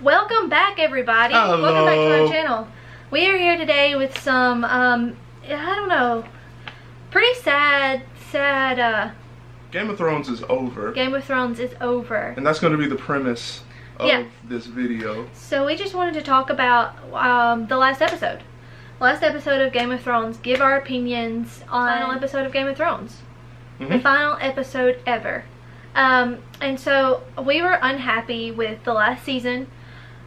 Welcome back, everybody. Hello. Welcome back to our channel. We are here today with some, I don't know, pretty sad. Game of Thrones is over. Game of Thrones is over. And that's going to be the premise of this video. So we just wanted to talk about the last episode. Last episode of Game of Thrones. Give our opinions on the final episode of Game of Thrones. The final episode ever. And so we were unhappy with the last season.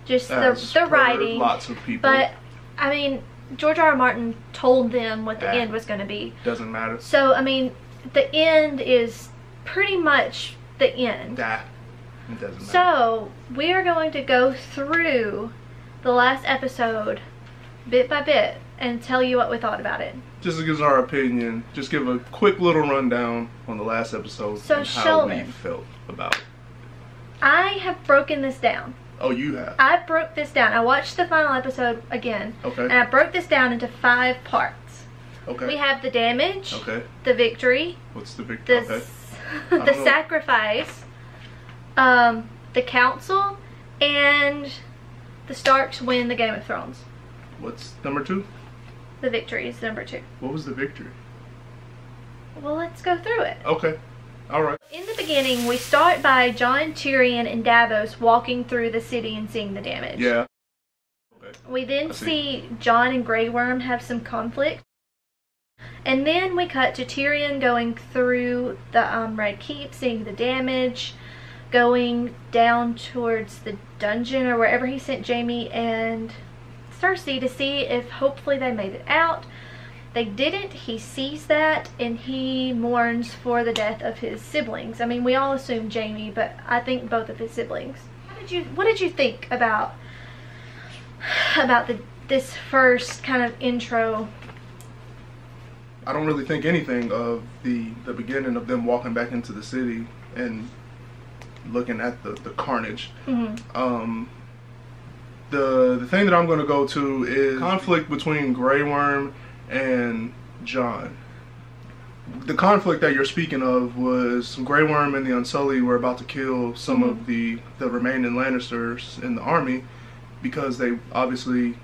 Just the writing. Lots of people. But, I mean, George R. R. Martin told them what the end was going to be. Doesn't matter. So, I mean, the end is pretty much the end. It doesn't matter. So, we are going to go through the last episode bit by bit and tell you what we thought about it. Just to give our opinion, just give a quick little rundown on the last episode and how we felt about it. I have broken this down. Oh, you have? I broke this down. I watched the final episode again. Okay. And I broke this down into 5 parts. Okay. We have the damage. Okay. The victory. What's the victory? The sacrifice. The council. And the Starks win the Game of Thrones. What's number 2? The victory is number 2. What was the victory? Well, let's go through it. Okay. Alright. In the beginning, we start by Jon, Tyrion, and Davos walking through the city and seeing the damage. Yeah. Okay. We then see Jon and Grey Worm have some conflict. And then we cut to Tyrion going through the Red Keep, seeing the damage, going down towards the dungeon or wherever he sent Jaime and Cersei to see if hopefully they made it out. They didn't. He sees that and he mourns for the death of his siblings. I mean, we all assume Jaime, but I think both of his siblings. What did you think about this first kind of intro? I don't really think anything of the beginning of them walking back into the city and looking at the carnage. The thing that I'm going to go to is conflict between Grey Worm and Jon. The conflict that you're speaking of was Grey Worm and the Unsullied were about to kill some of the remaining Lannisters in the army because they obviously,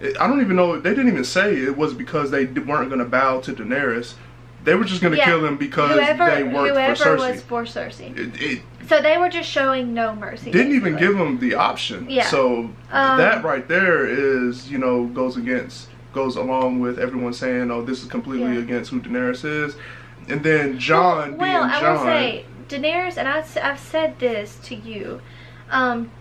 I don't even know, they didn't even say it was because they weren't going to bow to Daenerys. They were just going to kill them because they worked for Cersei. Whoever was for Cersei. So they were just showing no mercy. Didn't even give them the option. Yeah. So that right there is, you know, goes along with everyone saying, oh, this is completely against who Daenerys is. And then Jon being Jon. I will say, Daenerys, and I've said this to you,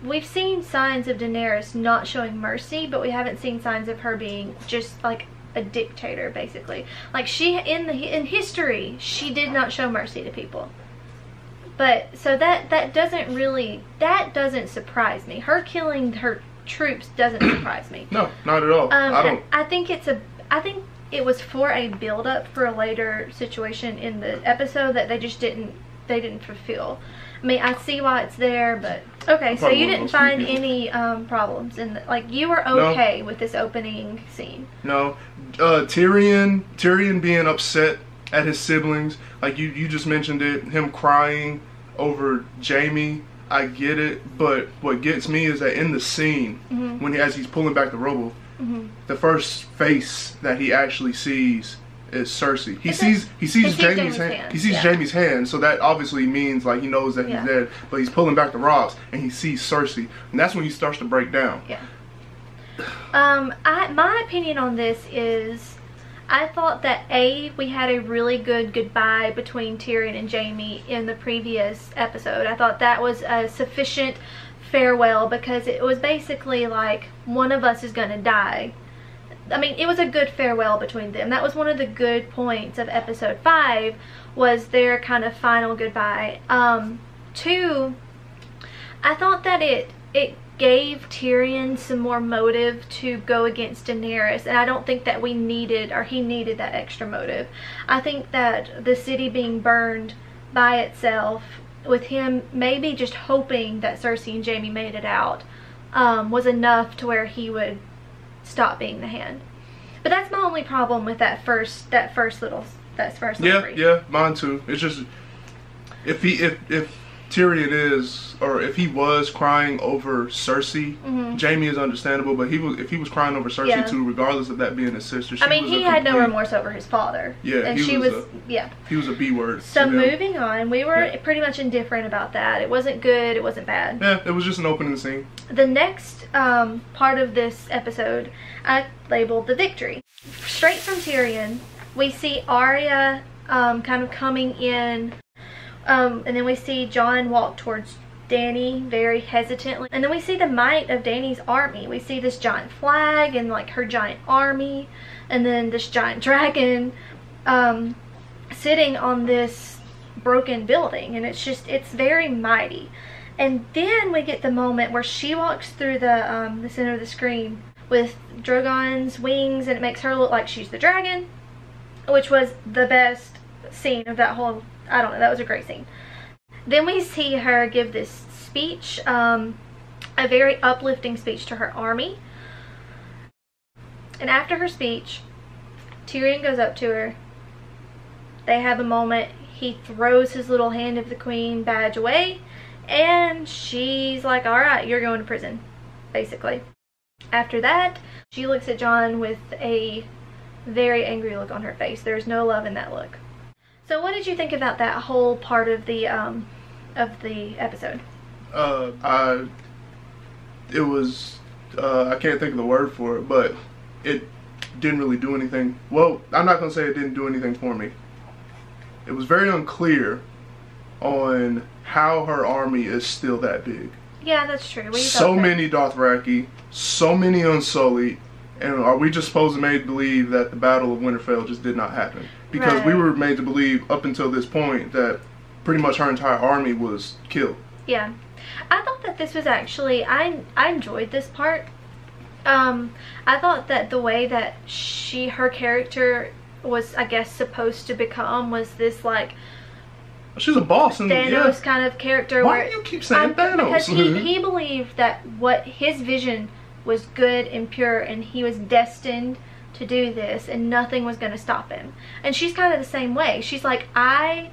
we've seen signs of Daenerys not showing mercy, but we haven't seen signs of her being just like a dictator, basically. Like she, in history, she did not show mercy to people. But, so that doesn't surprise me. Her killing her troops doesn't surprise me. No, not at all. I think it was for a build-up for a later situation in the episode that they just didn't fulfill. I mean, I see why it's there, but okay. So you didn't find any problems in like you were okay with this opening scene? No. Tyrion being upset at his siblings, like you just mentioned it, him crying over Jaime. I get it, but what gets me is that in the scene when as he's pulling back the rubble, the first face that he actually sees is Cersei. He sees Jaime's hand. He sees Jaime's hand, so that obviously means like he knows that he's dead. But he's pulling back the rocks and he sees Cersei, and that's when he starts to break down. Yeah. My opinion on this is, I thought that we had a really good goodbye between Tyrion and Jaime in the previous episode. I thought that was a sufficient farewell because it was basically like one of us is gonna die. I mean, it was a good farewell between them. That was one of the good points of episode 5, was their kind of final goodbye. 2, I thought that it gave Tyrion some more motive to go against Daenerys, and I don't think that he needed that extra motive. I think that the city being burned by itself, with him maybe just hoping that Cersei and Jaime made it out, was enough to where he would stop being the Hand. But that's my only problem with that first little brief. Yeah, mine too. It's just if Tyrion is, or if he was crying over Cersei, Jaime is understandable, but if he was crying over Cersei too, regardless of that being his sister, I mean, he had no remorse over his father. Yeah, and he was a B word. So moving on, we were pretty much indifferent about that. It wasn't good, it wasn't bad. Yeah, it was just an opening scene. The next part of this episode, I labeled the victory. Straight from Tyrion, we see Arya kind of coming in, and then we see Jon walk towards Dany very hesitantly, and then we see the might of Dany's army. We see this giant flag and like her giant army, and then this giant dragon sitting on this broken building, and it's very mighty. And then we get the moment where she walks through the center of the screen with Drogon's wings, and it makes her look like she's the dragon, which was the best scene of that whole, I don't know, that was a great scene. Then we see her give this speech, a very uplifting speech to her army. And after her speech, Tyrion goes up to her. They have a moment. He throws his little Hand of the Queen badge away, and she's like, alright, you're going to prison, basically. After that, she looks at Jon with a very angry look on her face. There's no love in that look. So what did you think about that whole part of the episode? It was, I can't think of the word for it, but it didn't really do anything. Well, I'm not going to say it didn't do anything for me. It was very unclear on how her army is still that big. Yeah, that's true. So many Dothraki, so many Unsullied, and are we just supposed to made to believe that the Battle of Winterfell just did not happen? Because we were made to believe up until this point that pretty much her entire army was killed. Yeah. I thought that this was actually, I enjoyed this part. I thought that the way that her character was, I guess, supposed to become was this, like, she's a boss in Thanos kind of character. Why do you keep saying Thanos? Because he believed that what his vision was good and pure, and he was destined to do this, and nothing was going to stop him. And she's kind of the same way. She's like, my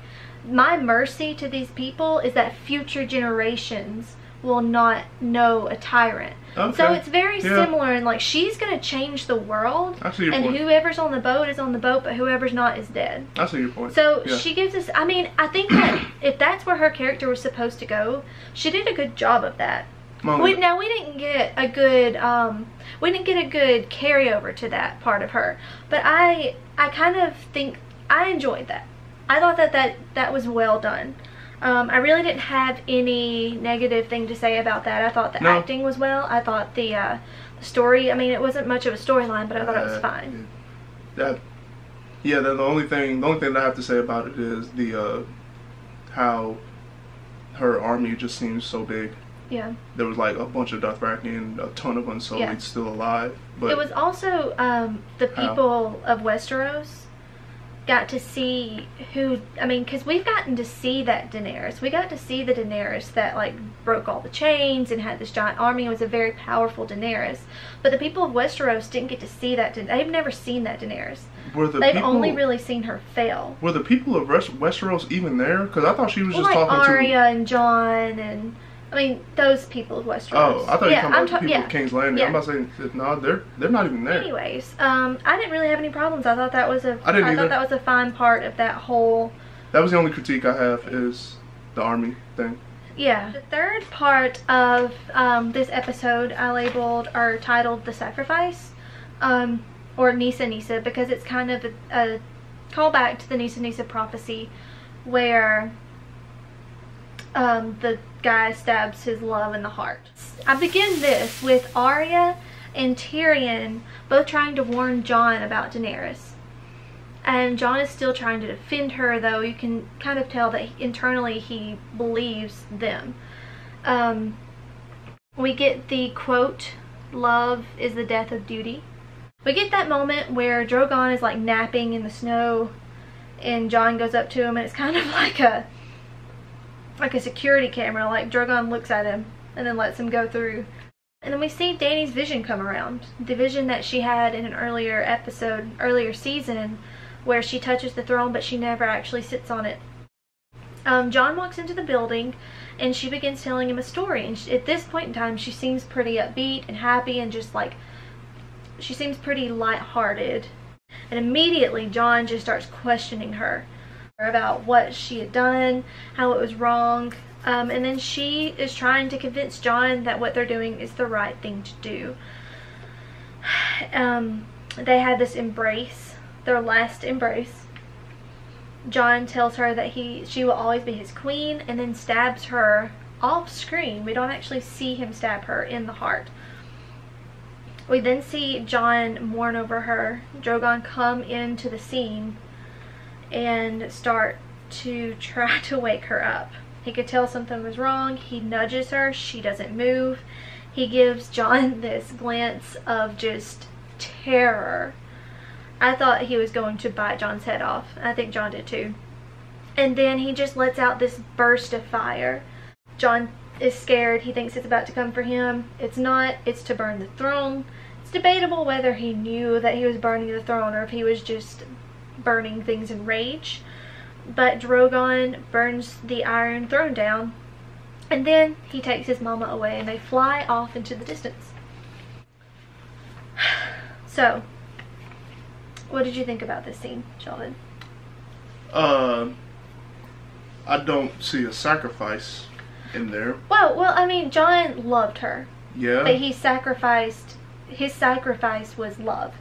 mercy to these people is that future generations will not know a tyrant. Okay. So it's very similar, and like, she's going to change the world, and whoever's on the boat is on the boat, but whoever's not is dead. I see your point. So she gives us, I mean, I think that if that's where her character was supposed to go, she did a good job of that. We didn't get a good carryover to that part of her, but I kind of think I enjoyed that. I thought that was well done. I really didn't have any negative thing to say about that. I thought the acting was well. I thought the story, I mean, it wasn't much of a storyline, but I thought it was fine. The only thing that I have to say about it is the how her army just seems so big. Yeah. There was like a bunch of Dothraki and a ton of Unsullied still alive. But it was also the people of Westeros got to see because we've gotten to see that Daenerys. We got to see the Daenerys that like broke all the chains and had this giant army. It was a very powerful Daenerys. But the people of Westeros didn't get to see that. They've never seen that Daenerys. They've only really seen her fail. Were the people of Westeros even there? Because I thought she was just like talking Arya and Jon and... I mean, those people of Westeros. Oh, I thought you were talking about the people of King's Landing. Yeah. I'm about to say, no, they're not even there. Anyways, I didn't really have any problems. I thought that was I thought that was a fine part of that whole... That was the only critique I have, is the army thing. Yeah. The third part of this episode I labeled or titled The Sacrifice, or Nisa Nisa, because it's kind of a callback to the Nisa Nisa prophecy, where the guy stabs his love in the heart. I begin this with Arya and Tyrion both trying to warn Jon about Daenerys. And Jon is still trying to defend her, though you can kind of tell that internally he believes them. We get the quote, "Love is the death of duty." We get that moment where Drogon is like napping in the snow, and Jon goes up to him, and it's kind of like a security camera. Like, Drogon looks at him and then lets him go through. And then we see Dany's vision come around. The vision that she had in an earlier season, where she touches the throne but she never actually sits on it. Jon walks into the building, and she begins telling him a story. And at this point in time, she seems pretty upbeat and happy, and just like, she seems pretty lighthearted. And immediately John just starts questioning her about what she had done, how it was wrong. And then she is trying to convince John that what they're doing is the right thing to do. They had this embrace, their last embrace. John tells her that she will always be his queen, and then stabs her off screen. We don't actually see him stab her in the heart. We then see John mourn over her. Drogon come into the scene and start to try to wake her up. He could tell something was wrong. He nudges her. She doesn't move. He gives John this glance of just terror. I thought he was going to bite John's head off. I think John did too. And then he just lets out this burst of fire. John is scared. He thinks it's about to come for him. It's not. It's to burn the throne. It's debatable whether he knew that he was burning the throne or if he was just burning things in rage. But Drogon burns the Iron Throne down, and then he takes his mama away, and they fly off into the distance. So, what did you think about this scene, Sheldon? I don't see a sacrifice in there. Well, I mean, John loved her. Yeah. But he sacrificed. His sacrifice was love.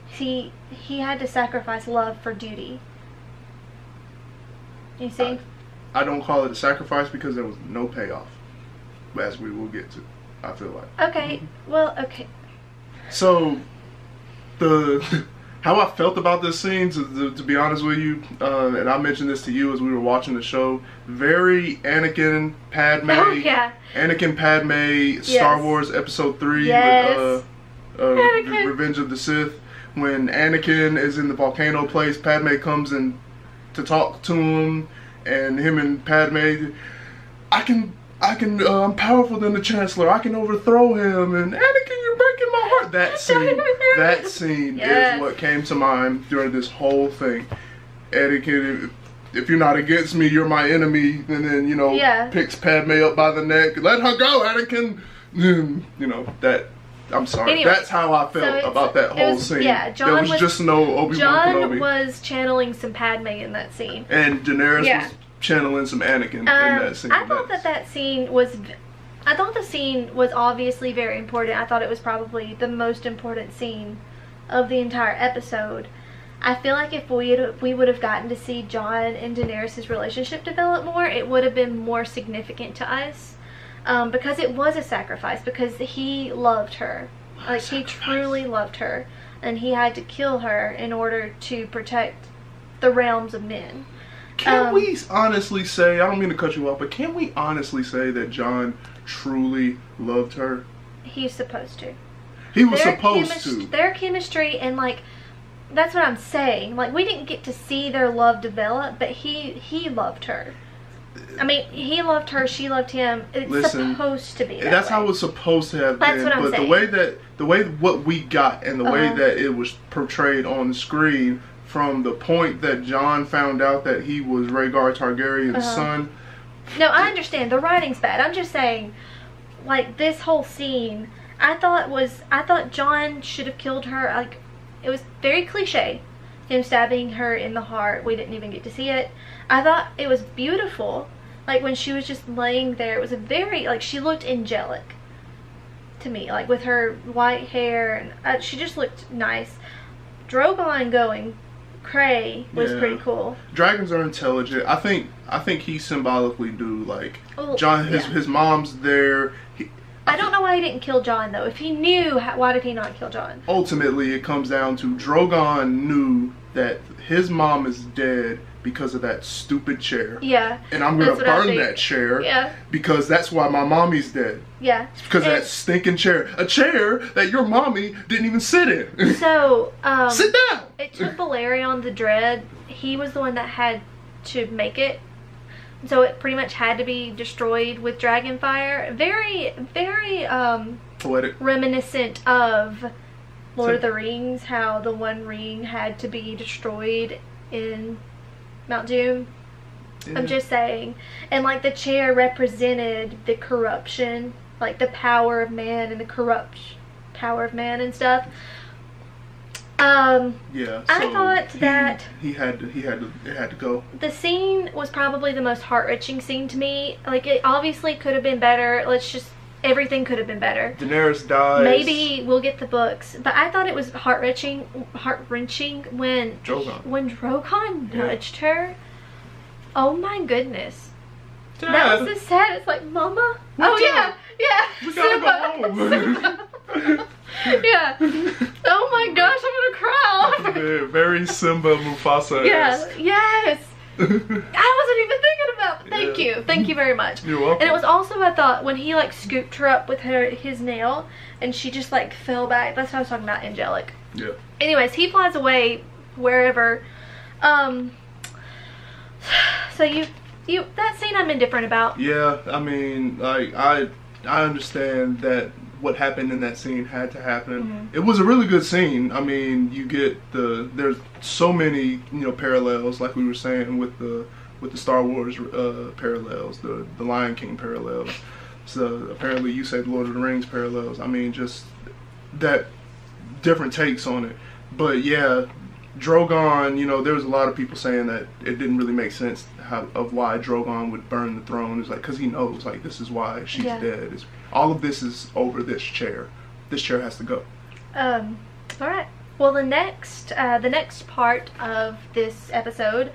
He had to sacrifice love for duty. You see? I don't call it a sacrifice because there was no payoff, as we will get to, I feel like. Okay. Well, okay. So, how I felt about this scene, to be honest with you, and I mentioned this to you as we were watching the show, very Anakin, Padme. Oh, yeah. Anakin, Padme, Yes. Star Wars Episode 3 Yes. with Revenge of the Sith. When Anakin is in the volcano place, Padme comes in to talk to him, and him and Padme, I'm powerful than the Chancellor. I can overthrow him, and Anakin, you're breaking my heart. That scene Yes. is what came to mind during this whole thing. Anakin, if you're not against me, you're my enemy, and then, you know, picks Padme up by the neck. Let her go, Anakin. You know, that, I'm sorry. Anyway, that's how I felt about that whole scene. Yeah, there was just no Obi-Wan John Kenobi. was channeling some Padme in that scene. And Daenerys was channeling some Anakin in that scene. I thought that scene was... I thought the scene was obviously very important. I thought it was probably the most important scene of the entire episode. I feel like if we would have gotten to see John and Daenerys' relationship develop more, it would have been more significant to us. Because it was a sacrifice, because he loved her. Like, he truly loved her. And he had to kill her in order to protect the realms of men. Can we honestly say, I don't mean to cut you off, but can we honestly say that John truly loved her? He's supposed to. He was supposed to. Their chemistry, and like, that's what I'm saying. Like, we didn't get to see their love develop, but he loved her. I mean, he loved her, she loved him. It's supposed to be that that's way. how it's supposed to have That's been. what I'm but saying. the way what we got and the way that it was portrayed on the screen, from the point that John found out that he was Rhaegar Targaryen's son. No, I understand. The writing's bad. I'm just saying, like, this whole scene, I thought John should have killed her. Like, it was very cliche, him stabbing her in the heart. We didn't even get to see it. I thought it was beautiful. Like, when she was just laying there, it was a very, like, she looked angelic to me. Like, with her white hair, and she just looked nice. Drogon going cray was pretty cool. Dragons are intelligent. I think he symbolically do, like, Well, John, his mom's there. I don't know why he didn't kill John, though. If he knew, why did he not kill John? Ultimately, it comes down to Drogon knew that his mom is dead because of that stupid chair. Yeah. And I'm going to burn that chair. Yeah. Because that's why my mommy's dead. Yeah. It's because of that stinking chair. A chair that your mommy didn't even sit in. So, sit down! It took Balerion the Dread. He was the one that had to make it. So it pretty much had to be destroyed with Dragonfire. Very, very, poetic. Reminiscent of Lord of the Rings, how the One Ring had to be destroyed in Mount Doom. Yeah. I'm just saying. And like the chair represented the corruption, like the power of man and the corrupt power of man and stuff. Yeah, so I thought that it had to go. The scene was probably the most heart-wrenching scene to me. Like, it obviously could have been better. Everything could have been better. Daenerys dies. Maybe we'll get the books, but I thought it was heart-wrenching when Drogon nudged her. Oh my goodness. Dad, that was the saddest. Like, Mama. We gotta go home. Yeah. Oh my gosh, I'm gonna cry. Very Simba Mufasa. Yeah. Yes. I wasn't even thinking about. Thank you very much. You're welcome. And it was also, I thought, when he like scooped her up with his nail, and she just like fell back. That's what I was talking about, angelic. Yeah. Anyways, he flies away wherever. So that scene I'm indifferent about. Yeah, I mean, like I understand that what happened in that scene had to happen. It was a really good scene. I mean, you get there's so many, parallels, like we were saying with the Star Wars parallels, the Lion King parallels. So apparently you said Lord of the Rings parallels. I mean, just that different takes on it. But yeah, Drogon, there was a lot of people saying that it didn't really make sense of why Drogon would burn the throne. It's like, because he knows, like, this is why she's dead. All of this is over this chair. This chair has to go. All right. Well, the next part of this episode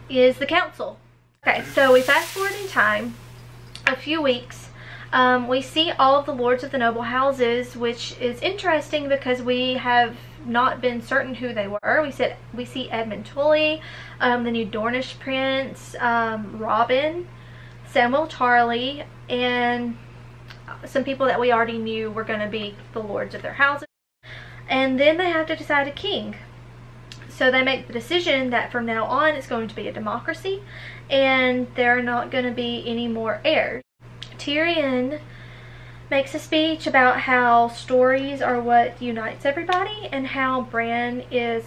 is the council. Okay, so we fast forward in time a few weeks. We see all of the lords of the noble houses, which is interesting because we have not been certain who they were. We see Edmund Tully, the new Dornish prince, Robin, Samuel Tarly, and some people that we already knew were going to be the lords of their houses. And then they have to decide a king. So they make the decision that from now on it's going to be a democracy, and there are not going to be any more heirs. Tyrion makes a speech about how stories are what unites everybody, and how Bran is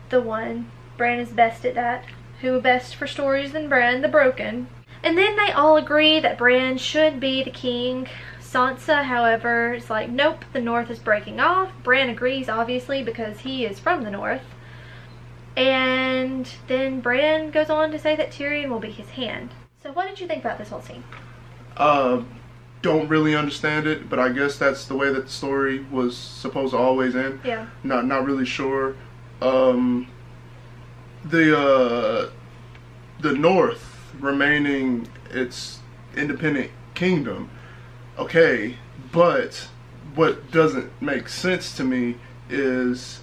the one. Bran is best at that. Who best for stories than Bran the Broken? And then they all agree that Bran should be the king. Sansa, however, is like, nope, the North is breaking off. Bran agrees, obviously, because he is from the North. And then Bran goes on to say that Tyrion will be his hand. So what did you think about this whole scene? Don't really understand it, but I guess that's the way that the story was supposed to always end. Yeah. Not really sure. The North remaining its independent kingdom. Okay, but what doesn't make sense to me is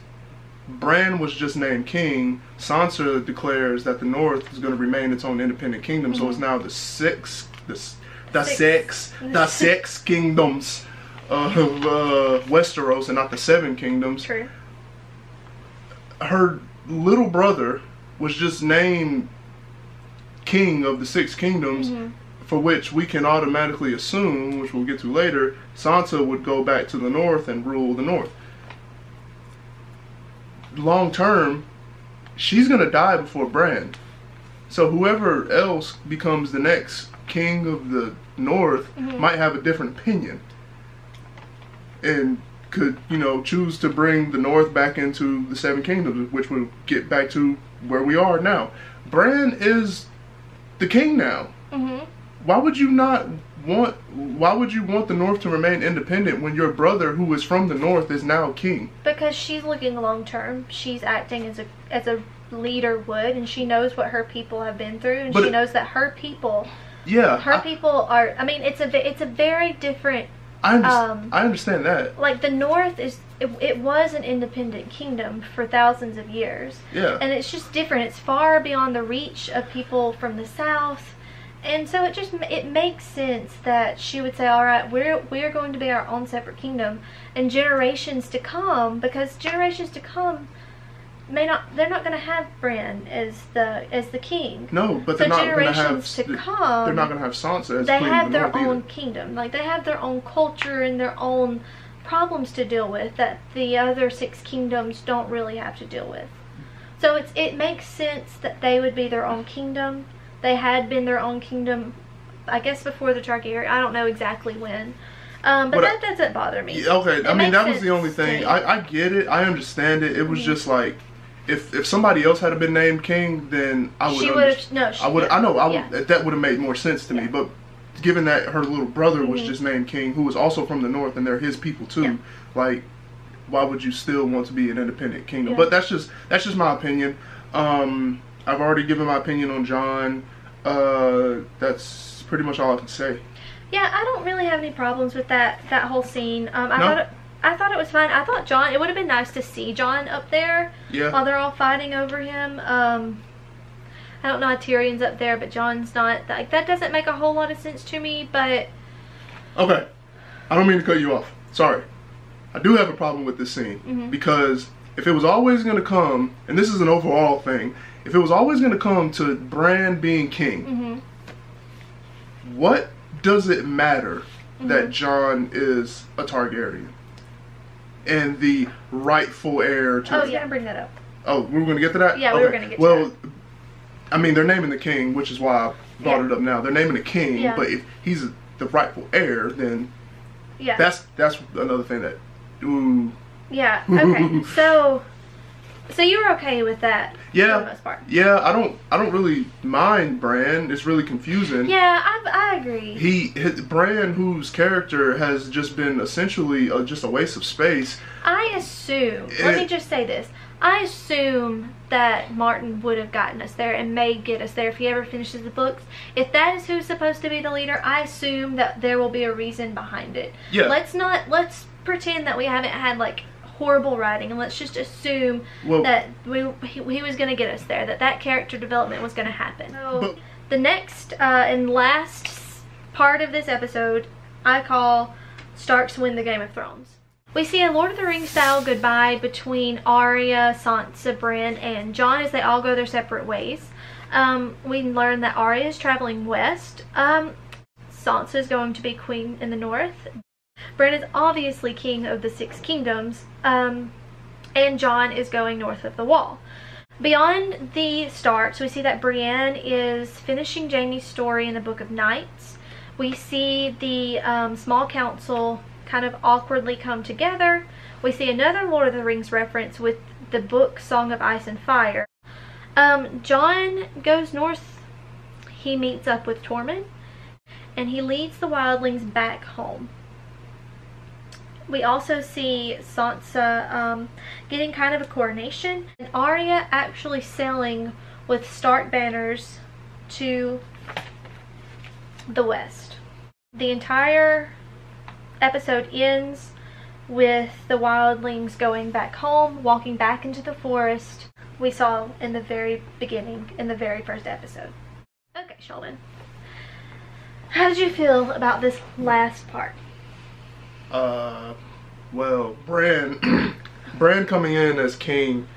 Bran was just named king. Sansa declares that the North is going to remain its own independent kingdom, so it's now the six kingdoms of Westeros, and not the 7 kingdoms. True. Her little brother was just named king of the 6 kingdoms, for which we can automatically assume, which we'll get to later, Sansa would go back to the North and rule the North. Long term, she's gonna die before Bran. So whoever else becomes the next king of the North might have a different opinion, and could, choose to bring the North back into the 7 kingdoms, which will get back to where we are now. Bran is the king now. Why would you want the North to remain independent when your brother, who is from the North, is now king? Because she's looking long term. She's acting as a leader would, and she knows what her people have been through, and she knows that her people. Yeah. Her people are. I mean, it's a very different. I understand that. Like, the North it was an independent kingdom for thousands of years. Yeah. And it's just different. It's far beyond the reach of people from the South. And so it makes sense that she would say, all right, we're going to be our own separate kingdom, and generations to come, because generations to come they're not going to have Bran as the king. No, but they're not going to have They're not going to have Sansa as they queen have of the their North own either. kingdom. Like, they have their own culture and their own problems to deal with that the other 6 kingdoms don't really have to deal with. So it makes sense that they would be their own kingdom, they had been their own kingdom, I guess before the Targaryen. I don't know exactly when. But that doesn't bother me. Okay, I mean, that was the only thing. I get it. I understand it. It was just like, if somebody else had been named king, then I would. That would have made more sense to me. But given that her little brother was just named king, who was also from the north, and they're his people too, like, why would you still want to be an independent kingdom? But that's just my opinion. I've already given my opinion on Jon. That's pretty much all I can say. Yeah, I don't really have any problems with that whole scene. I thought it was fine. I thought Jon, it would have been nice to see Jon up there while they're all fighting over him. I don't know how Tyrion's up there, but Jon's not. Like, that doesn't make a whole lot of sense to me, but... Okay. I don't mean to cut you off. Sorry. I do have a problem with this scene. Because if it was always going to come, and this is an overall thing, if it was always going to come to Bran being king, what does it matter that Jon is a Targaryen and the rightful heir to... Oh, yeah, bring that up. Oh, we were going to get to that? Yeah, we were going to get to that. Well, I mean, they're naming the king, which is why I brought it up now. They're naming the king, but if he's the rightful heir, then that's another thing that... Ooh. Yeah, okay. So you were okay with that for the most part? Yeah, I don't really mind Bran. It's really confusing. Yeah, I agree. Bran, whose character has just been essentially just a waste of space. I assume, let me just say this, I assume that Martin would have gotten us there and may get us there if he ever finishes the books. If that is who's supposed to be the leader, I assume that there will be a reason behind it. Yeah. Let's pretend that we haven't had like horrible writing, and let's just assume that he was going to get us there, that character development was going to happen. So the next and last part of this episode I call Starks win the Game of Thrones. We see a Lord of the Rings style goodbye between Arya, Sansa, Bran, and Jon as they all go their separate ways. We learn that Arya is traveling west. Sansa is going to be queen in the north. Bran is obviously king of the Six Kingdoms, and Jon is going north of the Wall. Beyond the Starks, we see that Brienne is finishing Jaime's story in the Book of Nights. We see the small council kind of awkwardly come together. We see another Lord of the Rings reference with the book Song of Ice and Fire. Jon goes north. He meets up with Tormund, and he leads the wildlings back home. We also see Sansa getting kind of a coronation, and Arya actually sailing with Stark banners to the west. The entire episode ends with the wildlings going back home, walking back into the forest we saw in the very beginning, in the very first episode. Okay, Sheldon, how did you feel about this last part? Well, Bran coming in as king,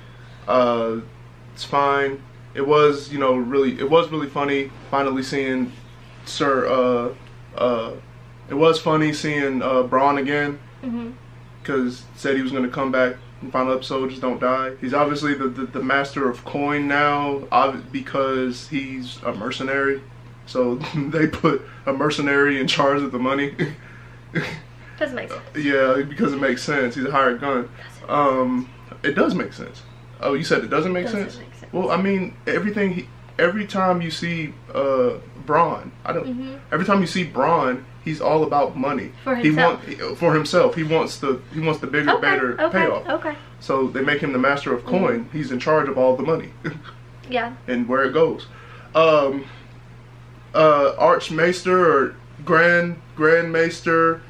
it's fine. It was, really funny finally seeing it was funny seeing Bronn again, because said he was going to come back in final episode, just don't die. He's obviously the master of coin now, because he's a mercenary. So they put a mercenary in charge of the money. Doesn't make sense. Yeah, because it makes sense. He's a hired gun. It does make sense. Oh, you said it doesn't make sense? Make sense. Well, I mean, every time you see Bronn, every time you see Bronn, he's all about money. For himself. For himself. He wants the bigger, better payoff. Okay. So they make him the master of coin. He's in charge of all the money. Yeah. And where it goes. Archmaester or Grand Maester,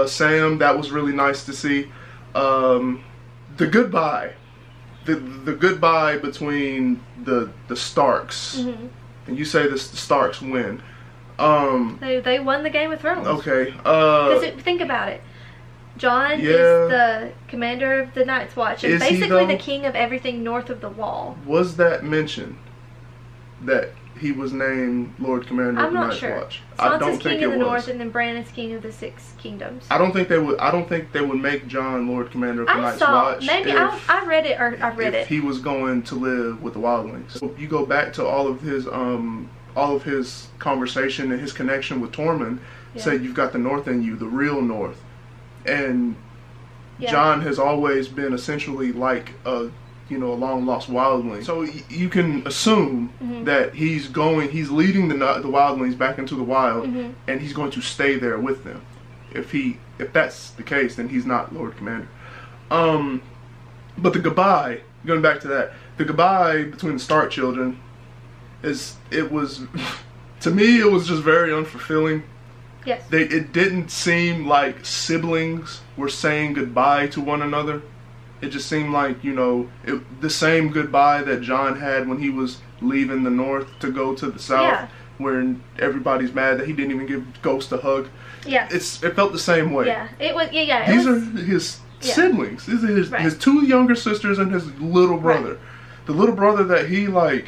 Sam, that was really nice to see. The goodbye. The goodbye between the Starks. And you say the Starks win. They won the Game of Thrones. Okay. Because think about it. Jon is the commander of the Night's Watch and basically the king of everything north of the Wall. Was that mentioned that he was named Lord Commander of the Night's Watch? I don't think it was. Sansa's king of the North, and then Bran is king of the Six Kingdoms. I don't think they would make Jon Lord Commander of the Night's Watch. Maybe I read it. If he was going to live with the wildlings. So you go back to all all of his conversation and his connection with Tormund, said you've got the North in you, the real North. And Jon has always been essentially like a long lost wildling. So you can assume that he's leading the wildlings back into the wild, and he's going to stay there with them. If that's the case, then he's not Lord Commander. But the goodbye, going back to that, the goodbye between the Stark children to me, it was just very unfulfilling. Yes. It didn't seem like siblings were saying goodbye to one another. It just seemed like, the same goodbye that Jon had when he was leaving the North to go to the South, where everybody's mad that he didn't even give Ghost a hug. Yeah. It felt the same way. Yeah. It was, These are his siblings. These are his two younger sisters and his little brother. Right. The little brother that he, was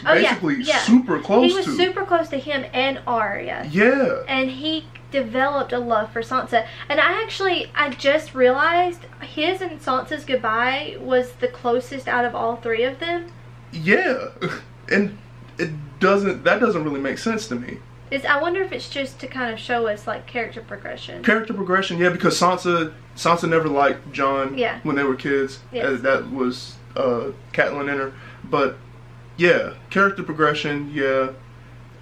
basically super close to. He was super close to him and Arya. Yeah. And he developed a love for Sansa. And I just realized his and Sansa's goodbye was the closest out of all three of them. Yeah. And that doesn't really make sense to me. I wonder if it's just to kind of show us character progression. Character progression, yeah, because Sansa never liked Jon when they were kids. Yes. That was Catelyn in her. But yeah, character progression, yeah.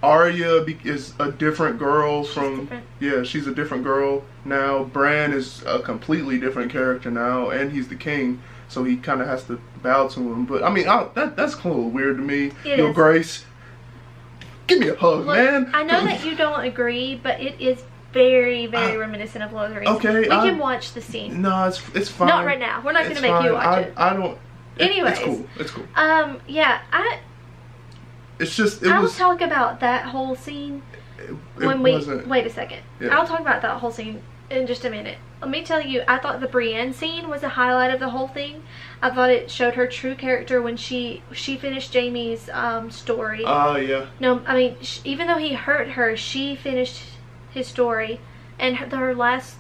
Arya is a different girl she's a different girl now. Bran is a completely different character now, and he's the king, so he kind of has to bow to him. But I mean, that's a little weird to me. Grace, give me a hug, man. I know that you don't agree, but it is very, very reminiscent of Lord of the Rings. Okay, we can watch the scene. No, it's fine. Not right now. We're not going to make you watch it. I don't. Anyways, it's cool. Yeah, I'll talk about that whole scene wait a second. Yeah. I'll talk about that whole scene in just a minute. Let me tell you, I thought the Brienne scene was a highlight of the whole thing. I thought it showed her true character when she finished Jaime's story. Yeah. No, I mean, even though he hurt her, she finished his story, and her last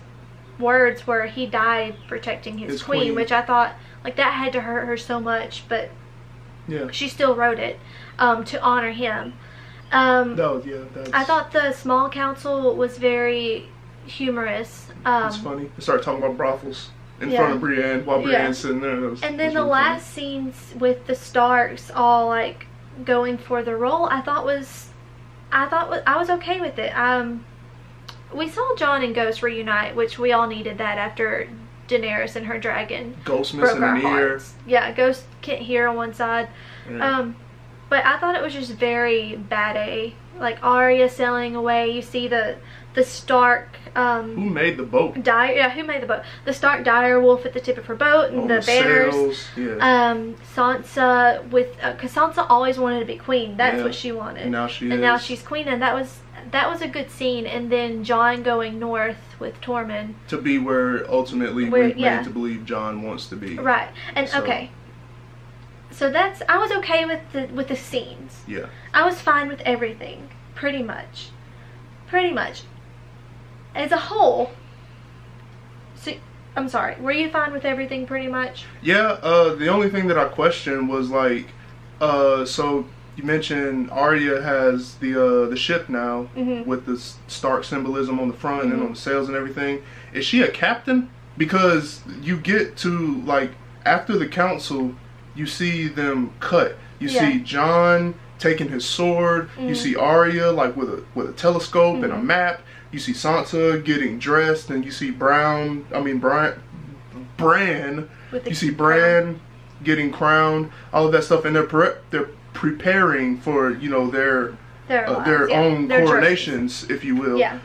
words were he died protecting his queen, which I thought that had to hurt her so much, but she still wrote it to honor him. I thought the small council was very humorous. It's funny. They started talking about brothels in front of Brienne while Brienne's sitting there. And then the last scenes with the Starks all going for the role, I was okay with it. We saw Jon and Ghost reunite, which we all needed that after Daenerys and her dragon Ghost missing an ear. Yeah, Ghost can't hear on one side. Yeah. But I thought it was just very bad. Arya sailing away. You see the Stark. Who made the boat? Who made the boat? The Stark dire wolf at the tip of her boat and the banners. Sails, yeah. Sansa because Sansa always wanted to be queen. That's what she wanted. And now she is. Now she's queen, and that was a good scene. And then Jon going north with Tormund to be where ultimately we're made to believe Jon wants to be. Right. And okay. So I was okay with the scenes. Yeah. I was fine with everything, pretty much. As a whole, I'm sorry, were you fine with everything pretty much? Yeah, the only thing that I questioned was so you mentioned Arya has the ship now with the Stark symbolism on the front and on the sails and everything. Is she a captain? Because you get to after the council, you see them cut. You see Jon taking his sword. You see Arya with a telescope and a map. You see Sansa getting dressed, and you see Bran. You see Bran getting crowned. All of that stuff, and they're preparing for their own coronations, if you will. Yeah.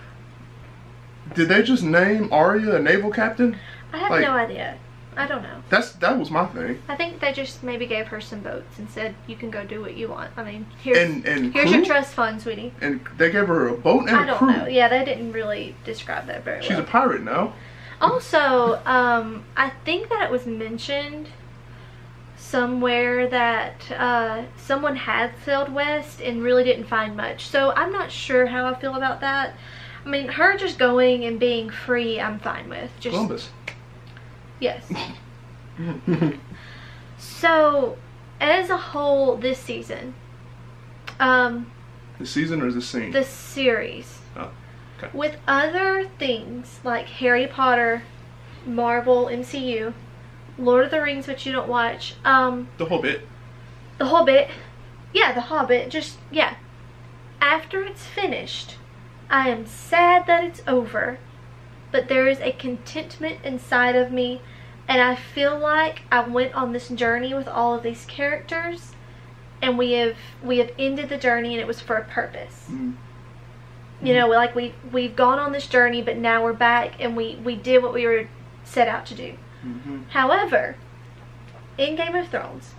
Did they just name Arya a naval captain? I have no idea. I don't know. That was my thing. I think they just maybe gave her some boats and said, you can go do what you want. I mean, here's crew? Your trust fund, sweetie. And they gave her a boat and a crew. I don't know. Yeah, they didn't really describe that very well. She's a pirate now. Also, I think that it was mentioned somewhere that someone had sailed west and really didn't find much. So I'm not sure how I feel about that. I mean, her just going and being free, I'm fine with. Just Columbus. Yes. So, as a whole, this season, The season or the scene? The series. Oh, okay. With other things like Harry Potter, Marvel, MCU, Lord of the Rings, which you don't watch. The Hobbit. The Hobbit. Yeah, The Hobbit. Just, yeah. After it's finished, I am sad that it's over, but there is a contentment inside of me, and I feel like I went on this journey with all of these characters, and we have ended the journey, and it was for a purpose. You know, like we've gone on this journey, but now we're back, and we did what we were set out to do. However, in Game of Thrones,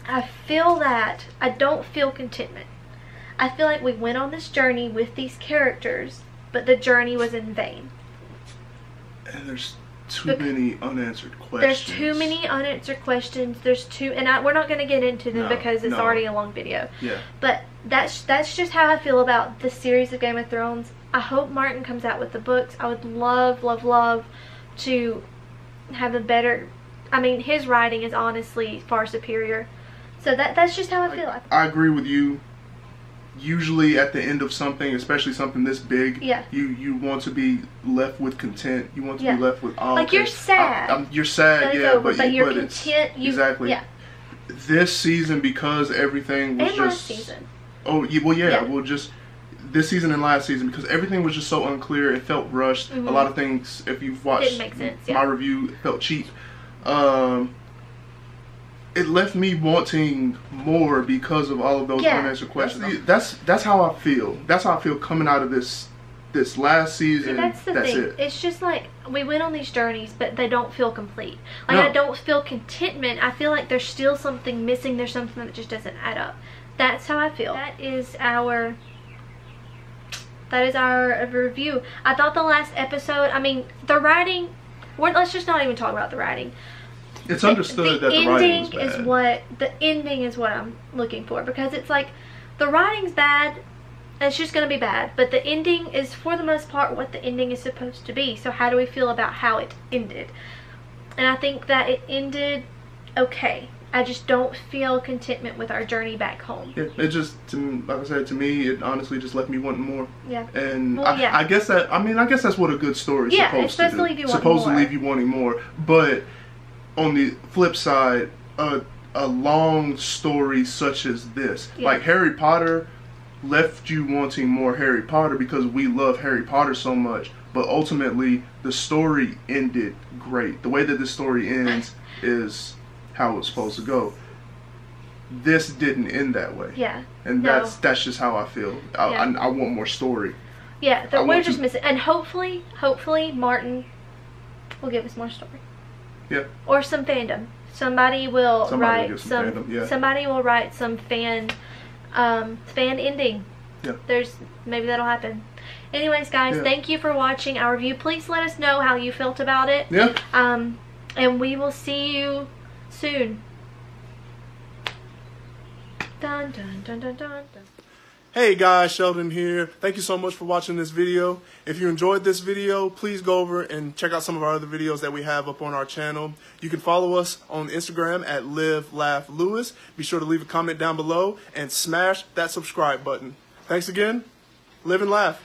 I feel that I don't feel contentment. I feel like we went on this journey with these characters, but the journey was in vain. And there's too many unanswered questions. There's too many unanswered questions. There's too, and we're not going to get into them because it's already a long video. Yeah. But that's just how I feel about the series of Game of Thrones. I hope Martin comes out with the books. I would love, love, love to have a better. I mean, his writing is honestly far superior. So that's just how I feel. I agree with you. Usually at the end of something, especially something this big, you want to be left with content. You want to be left with, oh, like, you're sad. You're sad, yeah, over, but you're content. Exactly. Yeah. This season, because everything was and last season. Oh, well, well, just this season and last season, because everything was just so unclear. It felt rushed. A lot of things, if you've watched didn't make sense, my review, it felt cheap. It left me wanting more because of all of those unanswered questions. That's how I feel. That's how I feel coming out of this last season. See, that's the thing. It's just like we went on these journeys, but they don't feel complete. Like, I don't feel contentment. I feel like there's still something missing. There's something that just doesn't add up. That's how I feel. That is our review. I thought the last episode, I mean, the writing, let's just not even talk about the writing. It's understood that the writing is bad. The ending is what I'm looking for, because it's like the writing's bad, and it's just going to be bad, but the ending is for the most part what the ending is supposed to be. So how do we feel about how it ended? And I think that it ended okay. I just don't feel contentment with our journey back home. Yeah, it just, like I said, to me, it honestly just left me wanting more. Yeah. And well, I guess that's what a good story is supposed to do. Leave you wanting more. Supposed to leave you wanting more. But on the flip side, a long story such as this, like Harry Potter, left you wanting more Harry Potter because we love Harry Potter so much. But ultimately, the story ended great. The way that this story ends is how it's supposed to go. This didn't end that way. Yeah. And that's just how I feel. I want more story. Yeah, we're just missing. And hopefully Martin will give us more story. Yeah. Or some fandom. Somebody will write some fan ending. Yeah. Maybe that'll happen. Anyways, guys, thank you for watching our review. Please let us know how you felt about it. Yeah. And we will see you soon. Dun, dun, dun, dun, dun, dun. Hey guys, Sheldon here. Thank you so much for watching this video. If you enjoyed this video, please go over and check out some of our other videos that we have up on our channel. You can follow us on Instagram at LiveLaughLewis. Be sure to leave a comment down below and smash that subscribe button. Thanks again. Live and laugh.